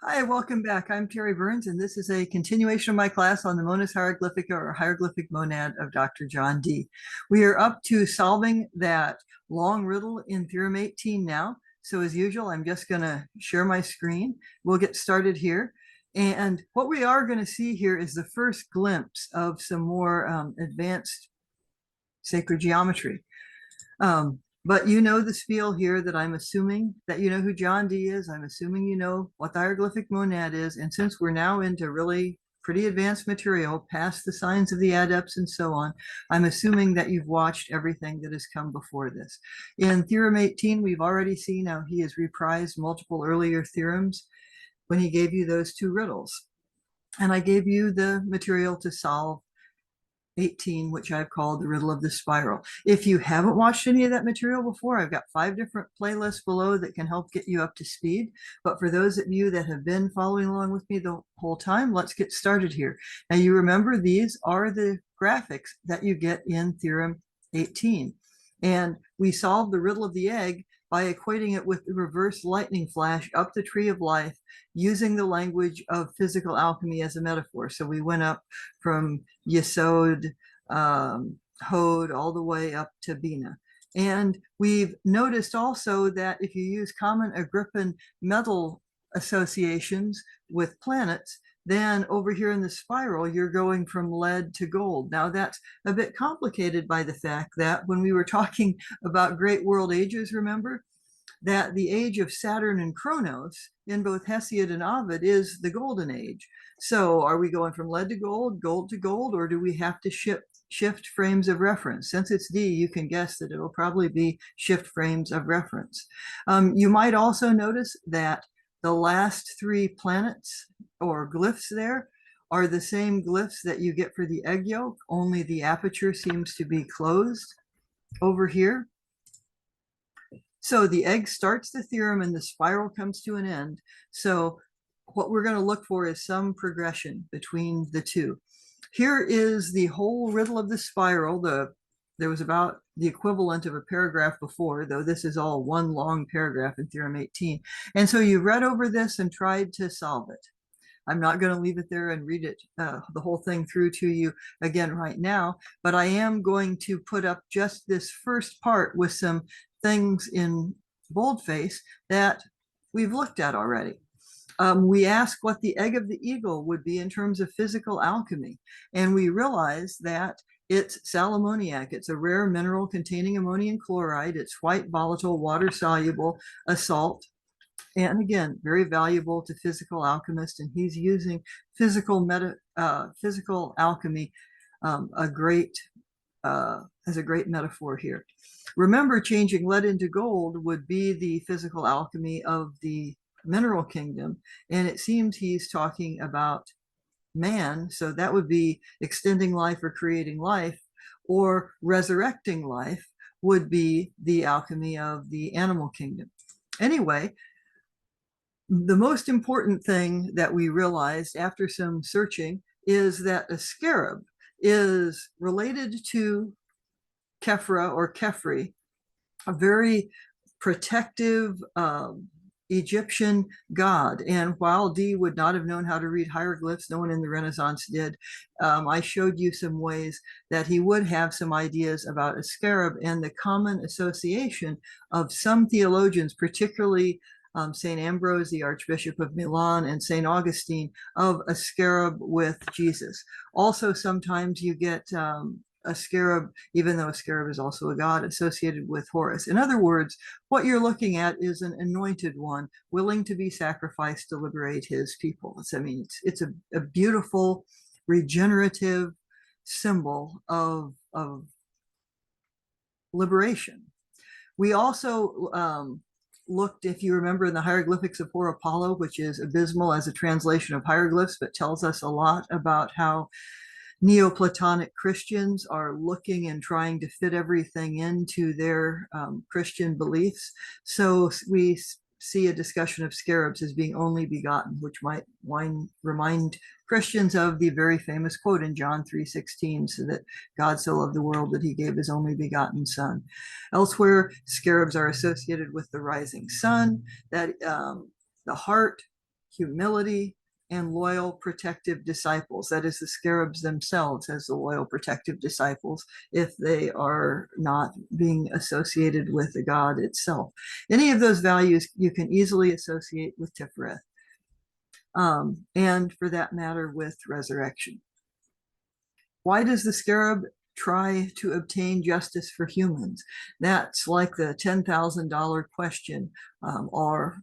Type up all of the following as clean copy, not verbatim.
Hi, welcome back. I'm Terry Burns, and this is a continuation of my class on the Monas Hieroglyphica or Hieroglyphic Monad of Dr. John D. We are up to solving that long riddle in Theorem 18 now. So as usual, I'm just going to share my screen. We'll get started here. And what we are going to see here is the first glimpse of some more advanced sacred geometry. But you know the spiel here that I'm assuming that you know who John D is. I'm assuming you know what the hieroglyphic monad is. And since we're now into really pretty advanced material, past the signs of the adepts and so on, I'm assuming that you've watched everything that has come before this. In Theorem 18, we've already seen how he has reprised multiple earlier theorems when he gave you those two riddles. And I gave you the material to solve 18, which I've called the riddle of the spiral. If you haven't watched any of that material before, I've got 5 different playlists below that can help get you up to speed. But for those of you that have been following along with me the whole time, let's get started here. Now you remember these are the graphics that you get in Theorem 18. And we solved the riddle of the egg by equating it with the reverse lightning flash up the tree of life using the language of physical alchemy as a metaphor. So we went up from Yesod, Hod, all the way up to Bina. And we've noticed also that if you use common Agrippan metal associations with planets, then over here in the spiral, you're going from lead to gold. Now that's a bit complicated by the fact that when we were talking about great world ages, remember, that the age of Saturn and Kronos in both Hesiod and Ovid is the golden age. So are we going from lead to gold to gold, or do we have to shift frames of reference? Since it's D, you can guess that it'll probably be shift frames of reference. You might also notice that the last 3 planets or glyphs there are the same glyphs that you get for the egg yolk, only the aperture seems to be closed over here. So the egg starts the theorem and the spiral comes to an end. So what we're going to look for is some progression between the two. Here is the whole riddle of the spiral. There was about the equivalent of a paragraph before, though this is all one long paragraph in Theorem 18. And so you read over this and tried to solve it. I'm not going to leave it there and read it, the whole thing through to you again right now, but I am going to put up just this first part with some things in boldface that we've looked at already. We asked what the egg of the eagle would be in terms of physical alchemy, and we realized that it's salomoniac. It's a rare mineral containing ammonium chloride. It's white, volatile, water soluble, a salt, and again, very valuable to physical alchemists. And he's using physical alchemy as a great metaphor here. Remember, changing lead into gold would be the physical alchemy of the mineral kingdom, and it seems he's talking about man, so that would be extending life or creating life, or resurrecting life would be the alchemy of the animal kingdom. Anyway, the most important thing that we realized after some searching is that a scarab is related to Khepra or Khepri, a very protective Egyptian god. And while D would not have known how to read hieroglyphs, no one in the Renaissance did, I showed you some ways that he would have some ideas about a scarab and the common association of some theologians, particularly St. Ambrose, the Archbishop of Milan, and St. Augustine, of a scarab with Jesus. Also, sometimes you get a scarab, even though a scarab is also a god, associated with Horus. In other words, what you're looking at is an anointed one, willing to be sacrificed to liberate his people. I mean, it's a beautiful, regenerative symbol of liberation. We also looked, if you remember, in the hieroglyphics of Hoar Apollo, which is abysmal as a translation of hieroglyphs, but tells us a lot about how Neoplatonic Christians are looking and trying to fit everything into their Christian beliefs. So we see a discussion of scarabs as being only begotten, which might remind Christians of the very famous quote in John 3:16, so that God so loved the world that he gave his only begotten son. Elsewhere, scarabs are associated with the rising sun, that the heart humility, and loyal protective disciples. That is, the scarabs themselves as the loyal protective disciples, if they are not being associated with the god itself. Any of those values you can easily associate with Tifereth, and for that matter with resurrection. Why does the scarab try to obtain justice for humans? That's like the $10,000 question, or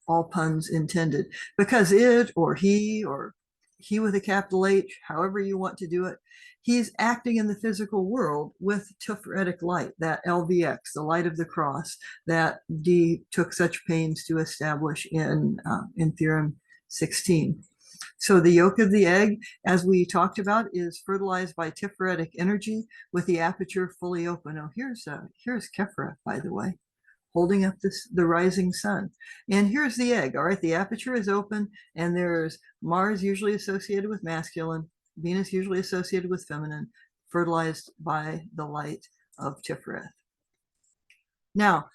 all puns intended, because it or he with a capital H, however you want to do it, he's acting in the physical world with Tiferetic light, that LVX, the light of the cross, that Dee took such pains to establish in Theorem XVIII. So the yolk of the egg, as we talked about, is fertilized by Tiferetic energy with the aperture fully open. Oh, here's Kepra, by the way, holding up the rising sun. And here's the egg. All right, the aperture is open, and there's Mars usually associated with masculine, Venus usually associated with feminine, fertilized by the light of Tifereth. Now,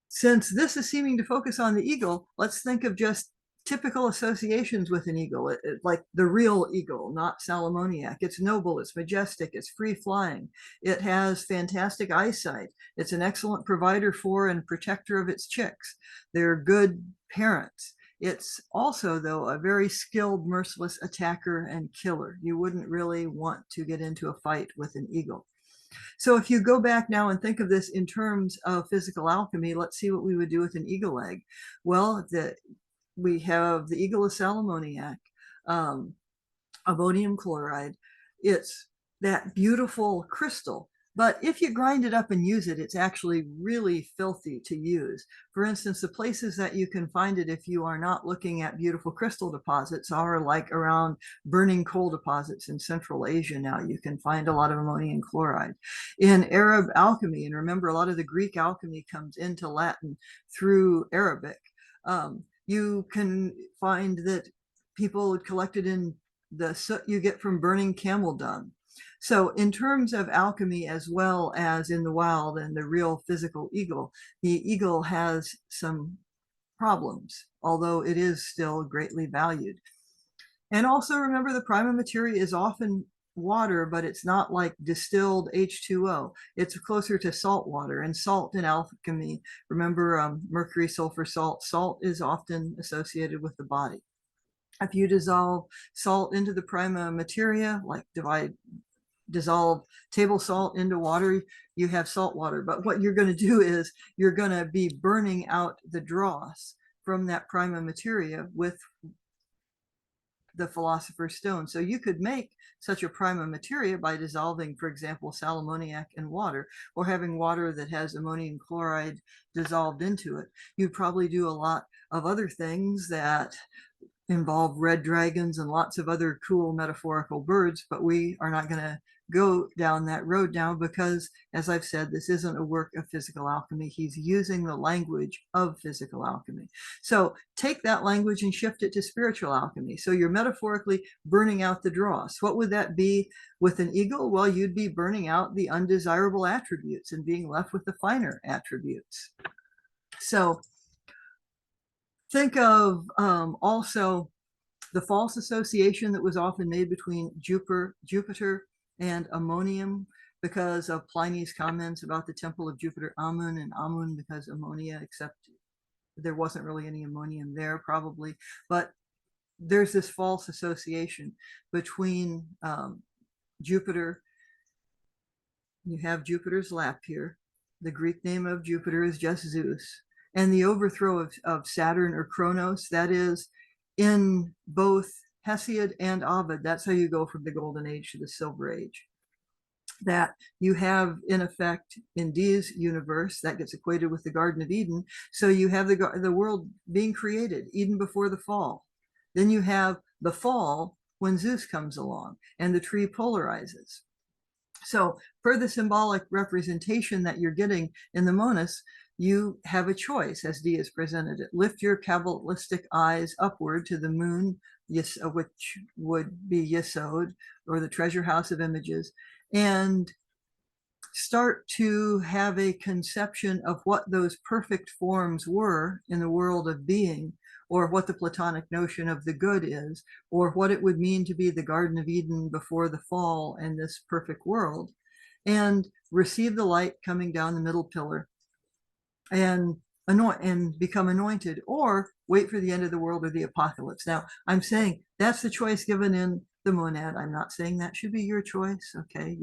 since this is seeming to focus on the eagle, let's think of just typical associations with an eagle, like the real eagle, not Salomoniac. It's noble, it's majestic, it's free flying, it has fantastic eyesight, it's an excellent provider for and protector of its chicks, they're good parents. It's also, though, a very skilled, merciless attacker and killer. You wouldn't really want to get into a fight with an eagle. So if you go back now and think of this in terms of physical alchemy, let's see what we would do with an eagle egg. Well, we have the eagle of Salomoniac, ammonium chloride. It's that beautiful crystal, but if you grind it up and use it, it's actually really filthy to use. For instance, the places that you can find it if you are not looking at beautiful crystal deposits are like around burning coal deposits in Central Asia. Now you can find a lot of ammonium chloride. In Arab alchemy, and remember, a lot of the Greek alchemy comes into Latin through Arabic, you can find that people collected in the soot you get from burning camel dung. So in terms of alchemy, as well as in the wild and the real physical eagle, the eagle has some problems, although it is still greatly valued. And also remember, the prima materia is often water, but it's not like distilled H2O. It's closer to salt water, and salt in alchemy, remember, mercury, sulfur, salt is often associated with the body. If you dissolve salt into the prima materia, like dissolve table salt into water, you have salt water. But what you're going to do is you're going to be burning out the dross from that prima materia with the philosopher's stone. So you could make such a prima materia by dissolving, for example, Salomoniac in water, or having water that has ammonium chloride dissolved into it. You'd probably do a lot of other things that involve red dragons and lots of other cool metaphorical birds, but we are not going to go down that road now because, as I've said, this isn't a work of physical alchemy. He's using the language of physical alchemy. So take that language and shift it to spiritual alchemy. So you're metaphorically burning out the dross. What would that be with an eagle? Well, you'd be burning out the undesirable attributes and being left with the finer attributes. So think of also the false association that was often made between Jupiter and ammonium because of Pliny's comments about the temple of Jupiter Amun, and Amun because ammonia, except there wasn't really any ammonium there probably. But there's this false association between Jupiter. You have Jupiter's lap here. The Greek name of Jupiter is just Zeus. And the overthrow of Saturn or Kronos, that is in both Hesiod and Ovid. That's how you go from the Golden Age to the Silver Age. That you have, in effect, in Dee's universe, that gets equated with the Garden of Eden. So you have the world being created, Eden before the fall. Then you have the fall when Zeus comes along and the tree polarizes. So per the symbolic representation that you're getting in the Monas, you have a choice as Dee has presented it. Lift your Cabalistic eyes upward to the moon, which would be Yesod, or the treasure house of images, and start to have a conception of what those perfect forms were in the world of being or what the Platonic notion of the good is, or what it would mean to be the Garden of Eden before the fall and this perfect world, and receive the light coming down the middle pillar and become anointed, or wait for the end of the world or the apocalypse. Now, I'm saying that's the choice given in the monad. I'm not saying that should be your choice, okay?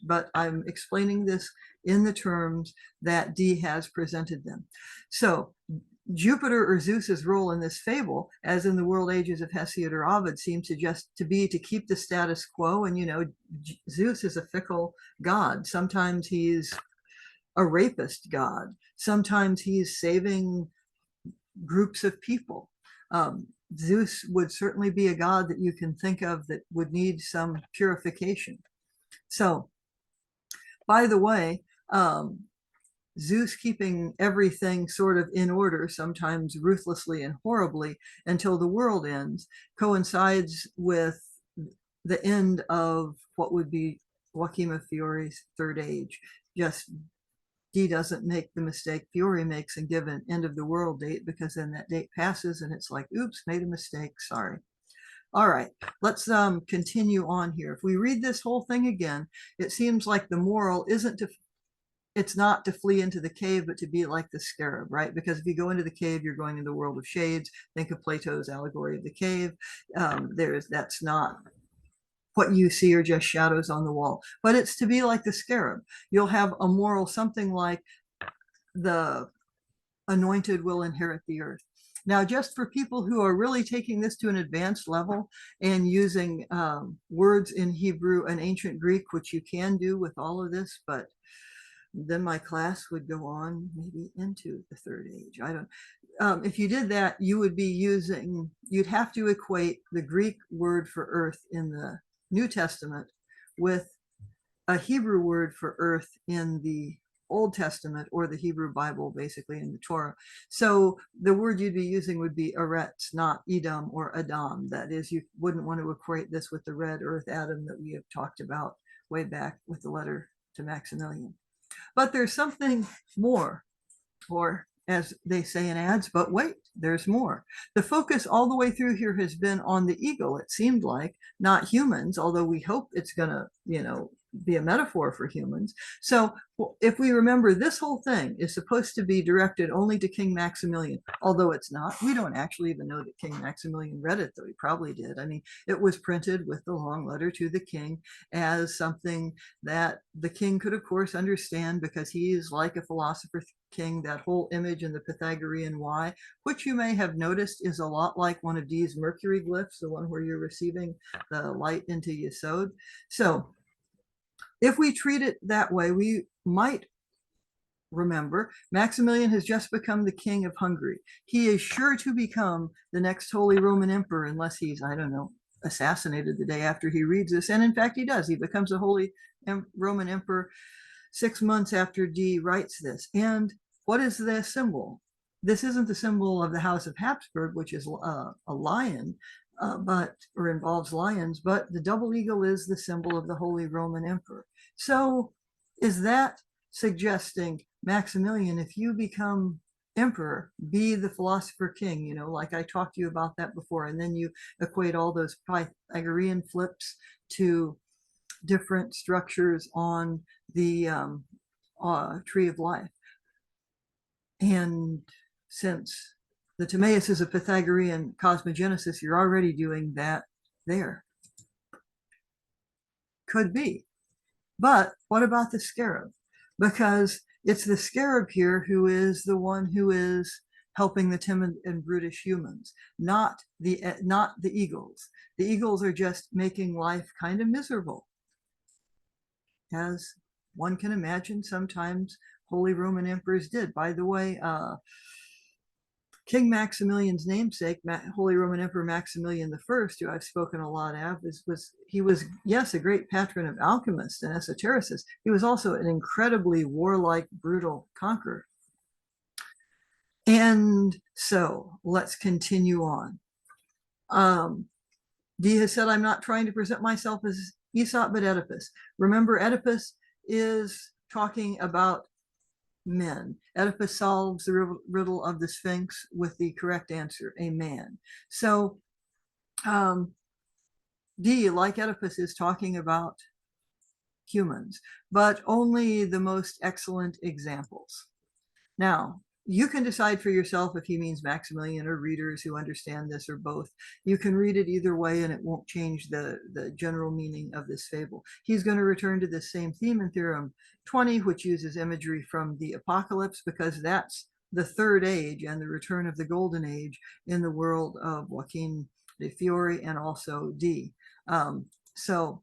But I'm explaining this in the terms that Dee has presented them. So Jupiter or Zeus's role in this fable, as in the world ages of Hesiod or Ovid, seems to be to keep the status quo. And, you know, Zeus is a fickle god. Sometimes he's a rapist god. Sometimes he's saving groups of people. Zeus would certainly be a god that you can think of that would need some purification. So, by the way, Zeus keeping everything sort of in order, sometimes ruthlessly and horribly, until the world ends, coincides with the end of what would be Joachim of Fiore's third age. Just Dee doesn't make the mistake Fiore makes and give an end of the world date, because then that date passes and it's like, oops, made a mistake, sorry. All right, let's continue on here. If we read this whole thing again, it seems like the moral it's not to flee into the cave, but to be like the scarab, right? Because if you go into the cave, you're going into the world of shades. Think of Plato's allegory of the cave. That's not what you see are just shadows on the wall, but it's to be like the scarab. You'll have a moral, something like the anointed will inherit the earth. Now, just for people who are really taking this to an advanced level and using words in Hebrew and ancient Greek, which you can do with all of this, but then my class would go on maybe into the third age. I don't, if you did that, you'd have to equate the Greek word for earth in the New Testament with a Hebrew word for earth in the Old Testament, or the Hebrew Bible, basically in the Torah. So the word you'd be using would be eretz, not Edom or Adam. That is, you wouldn't want to equate this with the red earth Adam that we have talked about way back with the letter to Maximillian. But there's something more, or as they say in ads, but wait, there's more. The focus all the way through here has been on the eagle, it seemed like, not humans, although we hope it's going to, be a metaphor for humans. So if we remember, this whole thing is supposed to be directed only to King Maximillian, although it's not. We don't actually even know that King Maximillian read it, though he probably did. I mean, it was printed with the long letter to the king as something that the king could, of course, understand, because he is like a philosopher king. That whole image in the Pythagorean Y, which you may have noticed is a lot like one of Dee's Mercury glyphs, the one where you're receiving the light into Yesod. So if we treat it that way, we might remember Maximilian has just become the king of Hungary. He is sure to become the next Holy Roman Emperor, unless he's, I don't know, assassinated the day after he reads this. And in fact, he does. He becomes a Holy Roman Emperor 6 months after Dee writes this. And what is the symbol? This isn't the symbol of the House of Habsburg, which is a lion, or involves lions, but the double eagle is the symbol of the Holy Roman Emperor. So is that suggesting, Maximilian, if you become emperor, be the philosopher king, like I talked to you about that before, and then you equate all those Pythagorean flips to different structures on the tree of life. And since the Timaeus is a Pythagorean cosmogenesis, you're already doing that there. Could be. But what about the scarab? Because it's the scarab here who is the one who is helping the timid and brutish humans, not the eagles. The eagles are just making life kind of miserable. As one can imagine, sometimes Holy Roman emperors did. By the way, King Maximilian's namesake, Holy Roman Emperor Maximilian I, who I've spoken a lot of, he was, yes, a great patron of alchemists and esotericists. He was also an incredibly warlike, brutal conqueror. And so let's continue on. Dee has said, I'm not trying to present myself as Aesop, but Oedipus. Remember, Oedipus is talking about men. Oedipus solves the riddle of the Sphinx with the correct answer, a man. So D, like Oedipus, is talking about humans, but only the most excellent examples. Now, you can decide for yourself if he means Maximillian or readers who understand this, or both. You can read it either way and it won't change the general meaning of this fable. He's going to return to this same theme in Theorem XX, which uses imagery from the apocalypse, because that's the third age and the return of the golden age in the world of Joaquin de Fiore and also D. So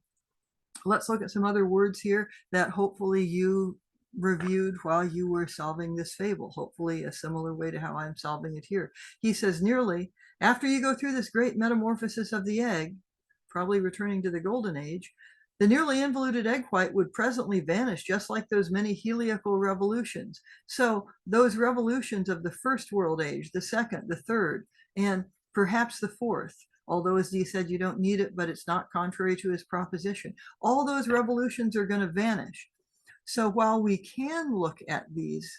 let's look at some other words here that hopefully you reviewed while you were solving this fable, hopefully a similar way to how I'm solving it here. He says, nearly, after you go through this great metamorphosis of the egg, probably returning to the golden age, the nearly involuted egg white would presently vanish, just like those many heliacal revolutions. So those revolutions of the first world age, the second, the third, and perhaps the fourth, although as Dee said, you don't need it, but it's not contrary to his proposition. All those revolutions are going to vanish. So while we can look at these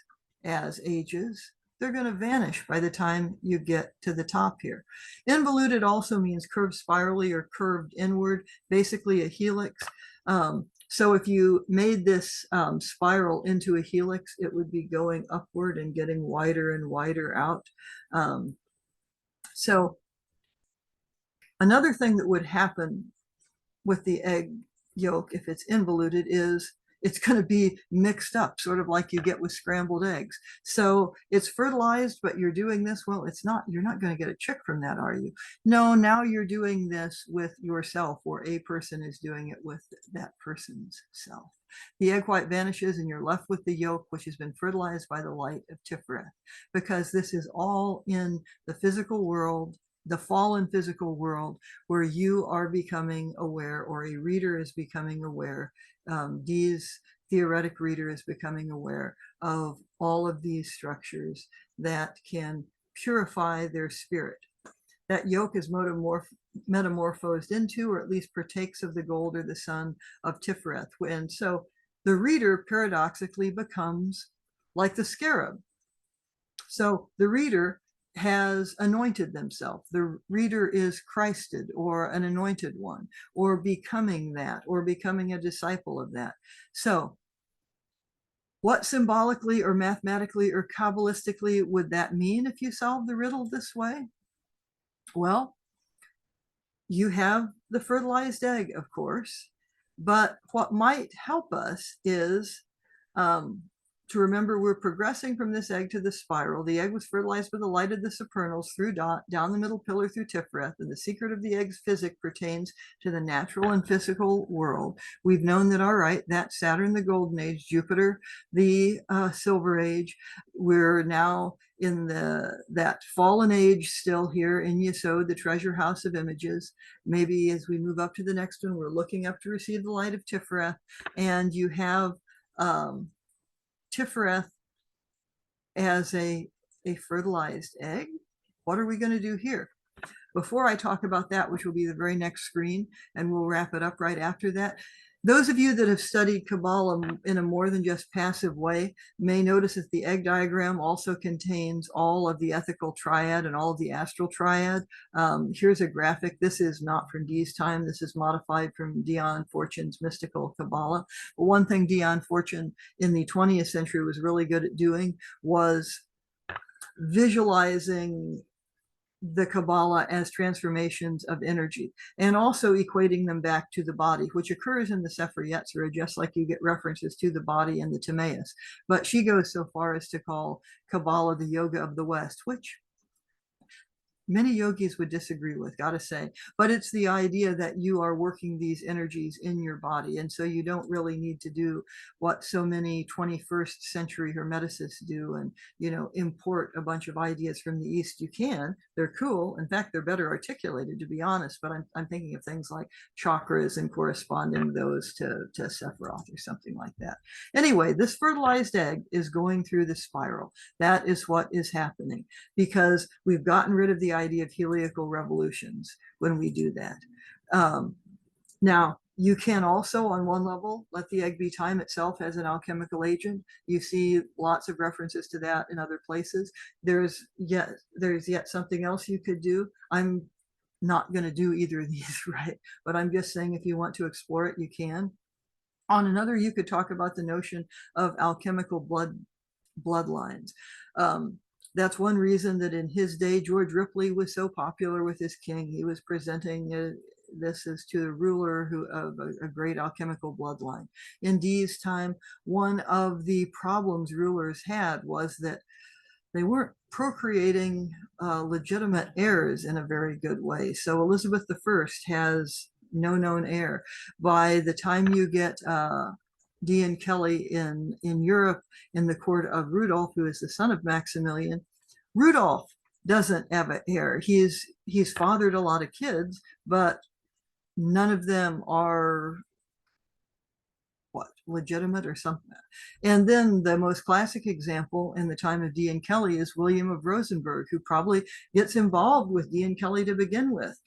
as ages, they're going to vanish by the time you get to the top here. Involuted also means curved spirally or curved inward, basically a helix. So if you made this spiral into a helix, it would be going upward and getting wider and wider out. So another thing that would happen with the egg yolk, if it's involuted, is it's going to be mixed up, sort of like you get with scrambled eggs. So it's fertilized, but you're doing this, well, it's not, you're not going to get a chick from that, are you? No, now you're doing this with yourself, or a person is doing it with that person's self. The egg white vanishes and you're left with the yolk, which has been fertilized by the light of Tifereth, because this is all in the physical world, the fallen physical world, where you are becoming aware, or a reader is becoming aware. Dee's theoretic reader is becoming aware of all of these structures that can purify their spirit. That yolk is metamorphosed into, or at least partakes of, the gold or the sun of Tifereth. And so the reader paradoxically becomes like the scarab. So the reader has anointed themselves. The reader is Christed, or an anointed one, or becoming that, or becoming a disciple of that. So what symbolically or mathematically or Cabalistically would that mean if you solve the riddle this way? Well, you have the fertilized egg, of course, but what might help us is to remember we're progressing from this egg to the spiral. The egg was fertilized by the light of the supernals through Dot, down the middle pillar through Tifereth, and the secret of the egg's physics pertains to the natural and physical world. We've known that, all right, that's Saturn, the golden age, Jupiter, the silver age. We're now in that fallen age still here in Yesod, the treasure house of images. Maybe as we move up to the next one, we're looking up to receive the light of Tifereth, and you have Tifereth as a fertilized egg. What are we going to do here? Before I talk about that, which will be the very next screen, and we'll wrap it up right after that, those of you that have studied Kabbalah in a more than just passive way may notice that the egg diagram also contains all of the ethical triad and all of the astral triad. Here's a graphic. This is not from Dee's time. This is modified from Dion Fortune's mystical Kabbalah. But one thing Dion Fortune in the 20th century was really good at doing was visualizing the Kabbalah as transformations of energy, and also equating them back to the body, which occurs in the Sepher Yetzirah, just like you get references to the body in the Timaeus. But she goes so far as to call Kabbalah the yoga of the West, which many yogis would disagree with, gotta say, but it's the idea that you are working these energies in your body. And so you don't really need to do what so many 21st century hermeticists do and, import a bunch of ideas from the East. You can, they're cool. In fact, they're better articulated, to be honest, but I'm thinking of things like chakras and corresponding those to Sephiroth or something like that. Anyway, this fertilized egg is going through the spiral. That is what is happening, because we've gotten rid of the idea of heliacal revolutions when we do that. Now, You can also, on one level, let the egg be time itself as an alchemical agent. You see lots of references to that in other places. There's yet something else you could do. I'm not going to do either of these, right? But I'm just saying if you want to explore it, you can. On another, you could talk about the notion of alchemical bloodlines. That's one reason that in his day, George Ripley was so popular with his king. He was presenting this as to the ruler of a great alchemical bloodline. In Dee's time, one of the problems rulers had was that they weren't procreating legitimate heirs in a very good way. So Elizabeth I has no known heir. By the time you get Dee and Kelly in Europe in the court of Rudolph, who is the son of Maximillian, Rudolph doesn't have an heir. He's fathered a lot of kids, but none of them are legitimate or something. And then the most classic example in the time of Dee and Kelly is William of Rosenberg, who probably gets involved with Dee and Kelly to begin with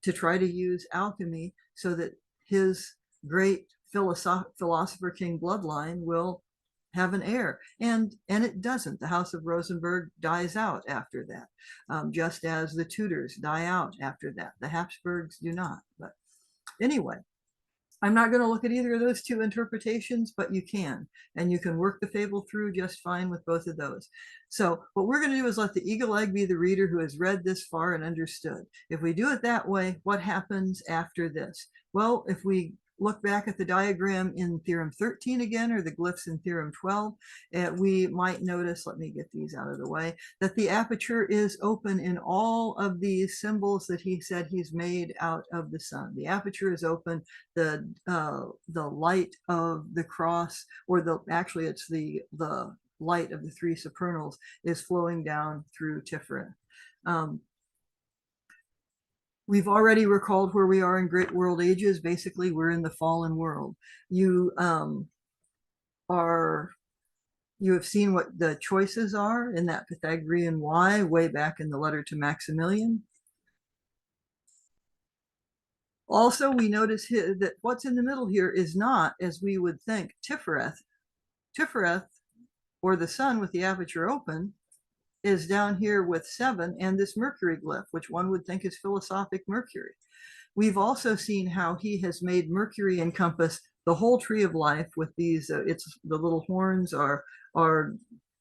to try to use alchemy so that his great philosopher king bloodline will have an heir, and it doesn't. The House of Rosenberg dies out after that, just as the Tudors die out after that. The Habsburgs do not. But anyway, I'm not going to look at either of those two interpretations, but you can, and you can work the fable through just fine with both of those. So what we're going to do is let the eagle egg be the reader who has read this far and understood. If we do it that way, what happens after this? Well, if we look back at the diagram in Theorem 13 again, or the glyphs in Theorem 12, we might notice, let me get these out of the way, that the aperture is open in all of these symbols that he said he's made out of the sun. The aperture is open. The light of the cross, or actually it's the light of the three supernals, is flowing down through Tiferet. We've already recalled where we are in Great World Ages. Basically, we're in the fallen world. You have seen what the choices are in that Pythagorean Y way back in the letter to Maximillian. Also, we notice here that what's in the middle here is not, as we would think, Tiferet. Tiferet, or the sun with the aperture open, is down here with 7 and this Mercury glyph, which one would think is philosophic Mercury. We've also seen how he has made Mercury encompass the whole tree of life with these, the little horns are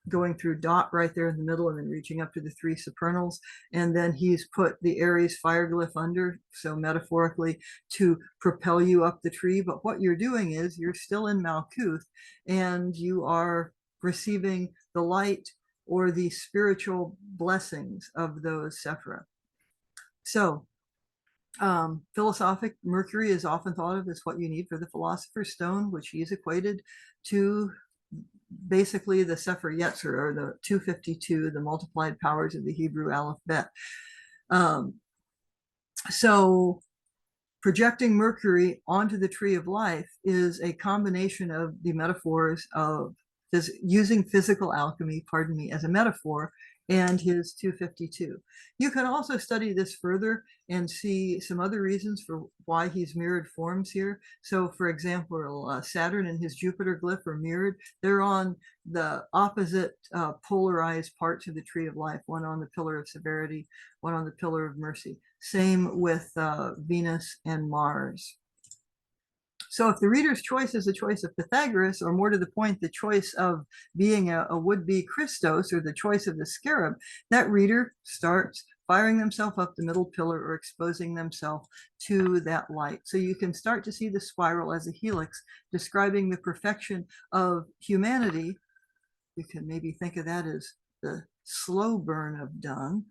going through dot right there in the middle and then reaching up to the 3 supernals. And then he's put the Aries fire glyph under, so metaphorically to propel you up the tree. But what you're doing is you're still in Malkuth and you are receiving the light or the spiritual blessings of those Sepher. So philosophic Mercury is often thought of as what you need for the Philosopher's Stone, which he's equated to basically the Sepher Yetzirah, or the 252, the multiplied powers of the Hebrew alphabet. So projecting Mercury onto the tree of life is a combination of the metaphors of using physical alchemy, as a metaphor, and his 252. You can also study this further and see some other reasons for why he's mirrored forms here. So for example, Saturn and his Jupiter glyph are mirrored. They're on the opposite polarized parts of the tree of life, one on the pillar of severity, one on the pillar of mercy. Same with Venus and Mars. So if the reader's choice is the choice of Pythagoras, or more to the point, the choice of being a would-be Christos, or the choice of the Scarab, that reader starts firing themselves up the middle pillar or exposing themselves to that light. So you can start to see the spiral as a helix, describing the perfection of humanity. You can maybe think of that as the slow burn of dung,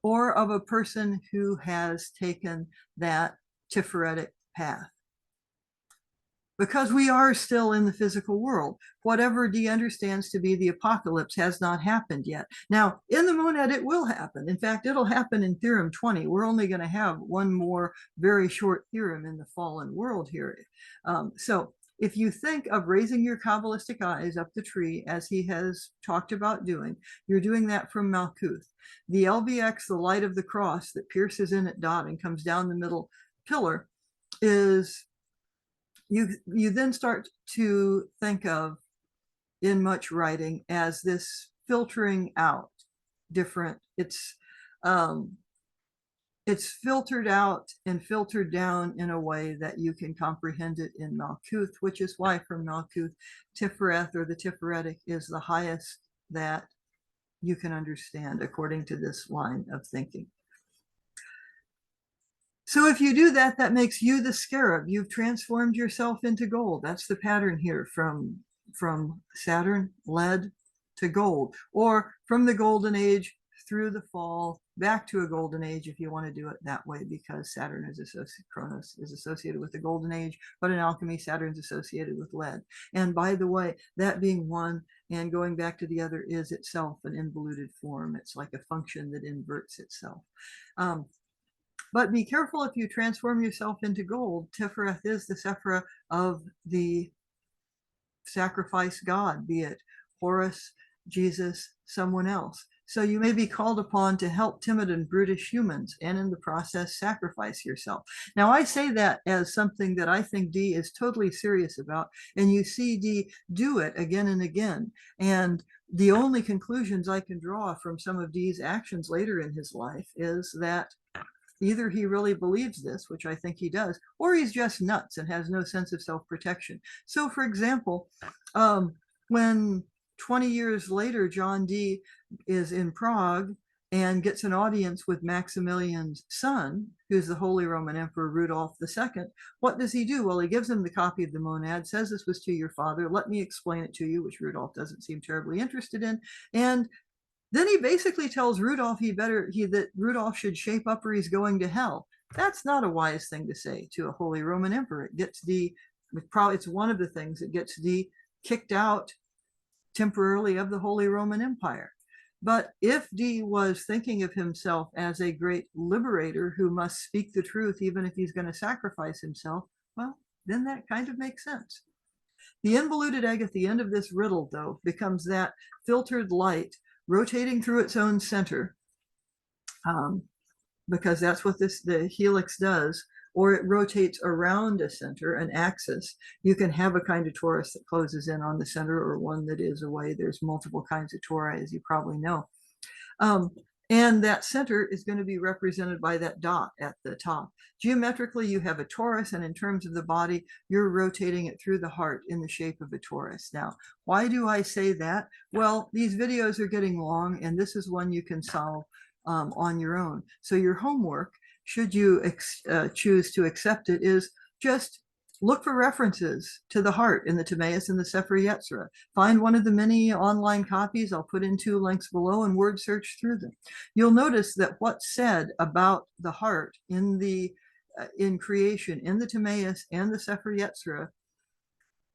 or of a person who has taken that Tiferetic path. Because we are still in the physical world, whatever Dee understands to be the apocalypse has not happened yet. Now, in the monad, it will happen. In fact, it'll happen in Theorem 20. We're only going to have one more very short theorem in the fallen world here. So if you think of raising your Cabalistic eyes up the tree, as he has talked about doing, you're doing that from Malkuth. The LVX, the light of the cross that pierces in at dot and comes down the middle pillar, is you then start to think of in much writing as this filtering out different. It's filtered out and filtered down in a way that you can comprehend it in Malkuth, which is why from Malkuth, Tifereth or the Tiferetic is the highest that you can understand according to this line of thinking. So if you do that, that makes you the scarab. You've transformed yourself into gold. That's the pattern here from Saturn, lead to gold, or from the golden age through the fall back to a golden age if you want to do it that way, because Saturn is associated, Cronus is associated with the golden age, but in alchemy, Saturn's associated with lead. And by the way, that being one and going back to the other is itself an involuted form. It's like a function that inverts itself. But be careful if you transform yourself into gold. Tifereth is the Sepher of the sacrifice god, be it Horus, Jesus, someone else. So you may be called upon to help timid and brutish humans and in the process sacrifice yourself. Now I say that as something that I think Dee is totally serious about, and you see Dee do it again and again. And the only conclusions I can draw from some of Dee's actions later in his life is that either he really believes this, which I think he does, or he's just nuts and has no sense of self-protection. So for example, when 20 years later, John Dee is in Prague and gets an audience with Maximillian's son, who's the Holy Roman Emperor Rudolph II, what does he do? Well, he gives him the copy of the Monad, says this was to your father, let me explain it to you, which Rudolph doesn't seem terribly interested in. And then he basically tells Rudolph that Rudolph should shape up or he's going to hell. That's not a wise thing to say to a Holy Roman Emperor. It's one of the things that gets Dee kicked out temporarily of the Holy Roman Empire. But if Dee was thinking of himself as a great liberator who must speak the truth even if he's going to sacrifice himself, well, then that kind of makes sense. The involuted egg at the end of this riddle, though, becomes that filtered light rotating through its own center, because that's what the helix does, or it rotates around a center, an axis. You can have a kind of torus that closes in on the center or one that is away. There's multiple kinds of tori, as you probably know. And that center is going to be represented by that dot at the top. Geometrically, you have a torus, and in terms of the body, you're rotating it through the heart in the shape of a torus. Now, why do I say that? Well, these videos are getting long, and this is one you can solve on your own. So your homework, should you choose to accept it, is just look for references to the heart in the Timaeus and the Sepher Yetzirah. Find one of the many online copies. I'll put in 2 links below and word search through them. You'll notice that what's said about the heart in creation, in the Timaeus and the Sepher Yetzirah,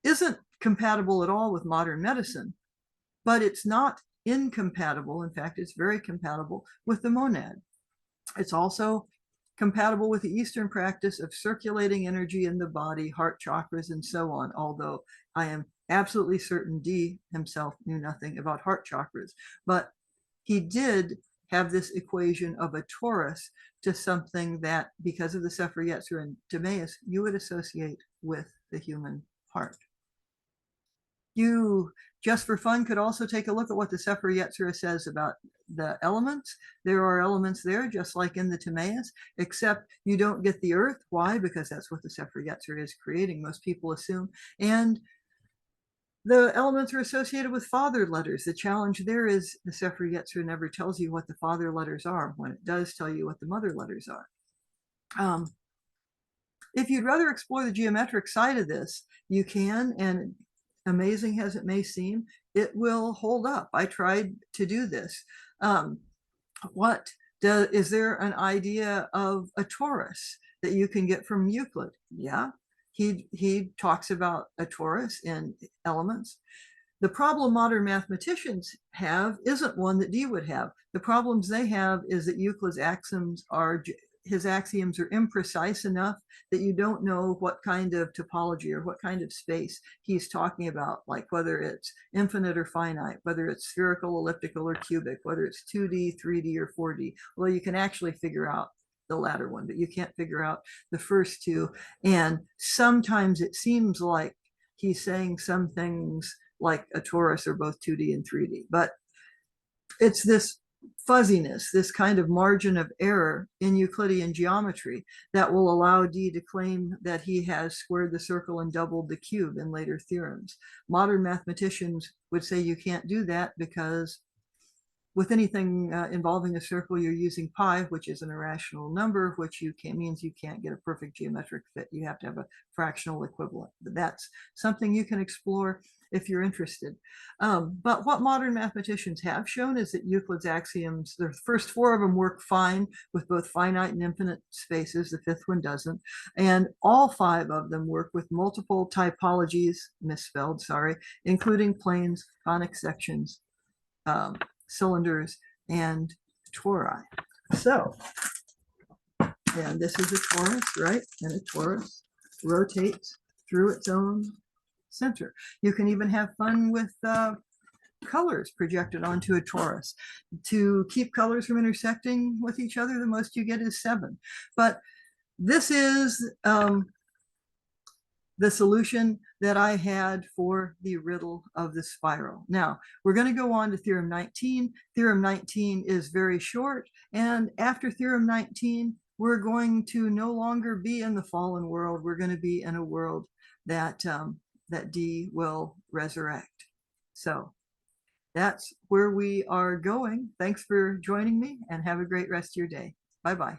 isn't compatible at all with modern medicine, but it's not incompatible. In fact, it's very compatible with the monad. It's also compatible with the Eastern practice of circulating energy in the body, heart chakras, and so on, although I am absolutely certain Dee himself knew nothing about heart chakras. But he did have this equation of a torus to something that, because of the Sepher Yetzirah and Timaeus, you would associate with the human heart. You, just for fun, could also take a look at what the Sepher Yetzirah says about the elements. There are elements there, just like in the Timaeus, except you don't get the earth. Why? Because that's what the Sepher Yetzirah is creating, most people assume. And the elements are associated with father letters. The challenge there is the Sepher Yetzirah never tells you what the father letters are, when it does tell you what the mother letters are. If you'd rather explore the geometric side of this, you can, and amazing as it may seem, it will hold up. I tried to do this. Is there an idea of a torus that you can get from Euclid? Yeah, he talks about a torus in elements. The problem modern mathematicians have isn't one that Dee would have. The problems they have is that Euclid's axioms are imprecise enough that you don't know what kind of topology or what kind of space he's talking about, like whether it's infinite or finite, whether it's spherical, elliptical, or cubic, whether it's 2D, 3D, or 4D. Well, you can actually figure out the latter one, but you can't figure out the first two. And sometimes it seems like he's saying some things like a torus are both 2D and 3D, but it's this fuzziness, this kind of margin of error in Euclidean geometry that will allow D to claim that he has squared the circle and doubled the cube in later theorems. Modern mathematicians would say you can't do that because with anything involving a circle, you're using pi, which is an irrational number, which means you can't get a perfect geometric fit. You have to have a fractional equivalent. But that's something you can explore if you're interested. But what modern mathematicians have shown is that Euclid's axioms, the first 4 of them work fine with both finite and infinite spaces. The 5th one doesn't. And all 5 of them work with multiple typologies, misspelled, sorry, including planes, conic sections, cylinders, and tori. So, and this is a torus, right? And a torus rotates through its own center. You can even have fun with colors projected onto a torus. To keep colors from intersecting with each other, the most you get is 7. But this is the solution that I had for the riddle of the spiral. Now, we're going to go on to Theorem 19. Theorem 19 is very short, and after Theorem 19, we're going to no longer be in the fallen world. We're going to be in a world that, that D will resurrect. So that's where we are going. Thanks for joining me, and have a great rest of your day. Bye-bye.